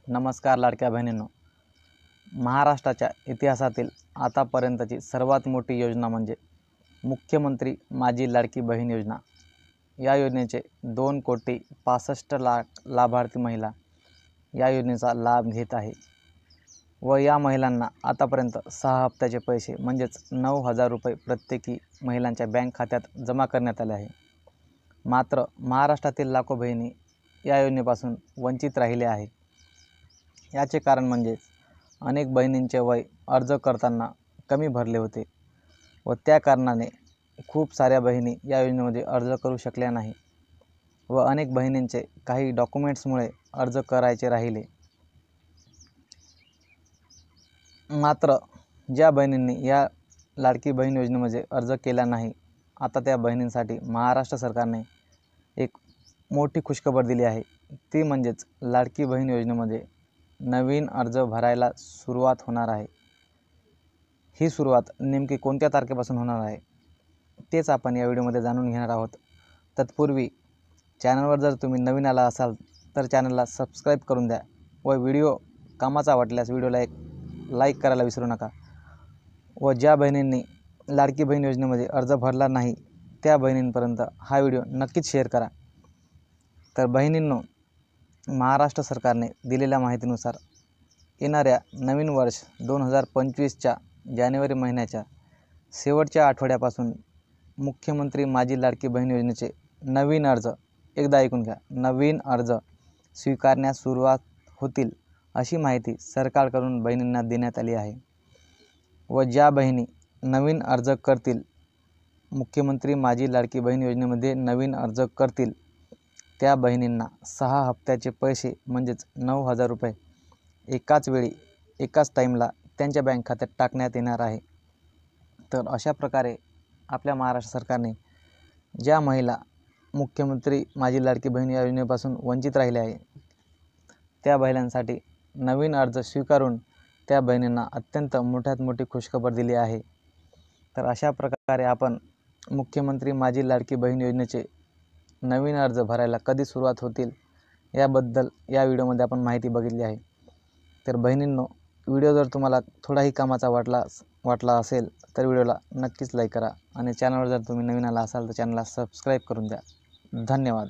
नमस्कार लाडक्या बहिणींनो, महाराष्ट्राच्या इतिहासातील आतापर्यंतची सर्वात मोठी योजना म्हणजे मुख्यमंत्री माझी लाडकी बहीण योजना। या योजनेचे 2,65,00,000 लाभार्थी महिला या योजनेचा लाभ घेत आहे व या महिलांना आतापर्यंत 6 हप्त्याचे पैसे म्हणजेच 9,000 रुपये प्रत्येकी महिलांच्या बँक खात्यात जमा करण्यात आले आहे। मात्र महाराष्ट्रातील लाखो बहिणी या योजनेपासून वंचित राहिले आहे। याचे कारण म्हणजे अनेक बहिणींचे वय अर्ज करताना कमी भरले होते व त्या कारणाने खूप साऱ्या बहिणी या योजनेमध्ये अर्ज करू शकल्या नाही व अनेक बहिणींचे काही डॉक्युमेंट्समुळे अर्ज करायचे राहिले। मात्र ज्या बहिणींनी या लाडकी बहीण योजनेमध्ये अर्ज केला नाही, आता त्या बहिणींसाठी महाराष्ट्र सरकारने एक मोठी खुशखबर दिली आहे। ती म्हणजेच लाडकी बहीण योजनेमध्ये नवीन अर्ज भरायला सुरुवात होणार आहे। ही सुरुवात नेमकी कोणत्या तारखेपासून होणार आहे तेच आपण या व्हिडिओमध्ये जाणून घेणार आहोत। तत्पूर्वी चॅनलवर जर तुम्ही नवीन आला असाल तर चॅनलला सबस्क्राईब करून द्या व व्हिडिओ कामाचा वाटल्यास व्हिडिओला एक लाईक करायला विसरू नका व ज्या बहिणींनी लाडकी बहीण योजनेमध्ये अर्ज भरला नाही त्या बहिणींपर्यंत हा व्हिडिओ नक्कीच शेअर करा। तर बहिणींनो, महाराष्ट्र सरकारने दिलेल्या माहितीनुसार येणाऱ्या नवीन वर्ष 2025च्या जानेवारी महिन्याच्या शेवटच्या आठवड्यापासून मुख्यमंत्री माझी लाडकी बहीण योजनेचे नवीन अर्ज, एकदा ऐकून घ्या, नवीन अर्ज स्वीकारण्यास सुरुवात होतील अशी माहिती सरकारकडून बहिणींना देण्यात आली आहे व ज्या बहिणी नवीन अर्ज करतील, मुख्यमंत्री माझी लाडकी बहीण योजनेमध्ये नवीन अर्ज करतील त्या बहिणींना 6 हप्त्याचे पैसे म्हणजेच 9,000 रुपये एकाच वेळी एकाच टाईमला त्यांच्या बँक खात्यात टाकण्यात येणार आहे। तर अशा प्रकारे आपल्या महाराष्ट्र सरकारने ज्या महिला मुख्यमंत्री माझी लाडकी बहीण या योजनेपासून वंचित राहिल्या आहे त्या महिलांसाठी नवीन अर्ज स्वीकारून त्या बहिणींना अत्यंत मोठ्यात मोठी खुशखबर दिली आहे। तर अशा प्रकारे आपण मुख्यमंत्री माझी लाडकी बहीण योजनेचे नवीन अर्ज भरायला कधी सुरुवात होतील याबद्दल या व्हिडिओमध्ये आपण माहिती बघितली आहे। तर बहिणींनो, व्हिडिओ जर तुम्हाला थोडाही कामाचा वाटला असेल तर व्हिडिओला नक्कीच लाईक करा आणि चॅनलवर जर तुम्ही नवीन आला असाल तर चॅनलला सबस्क्राईब करून द्या। धन्यवाद।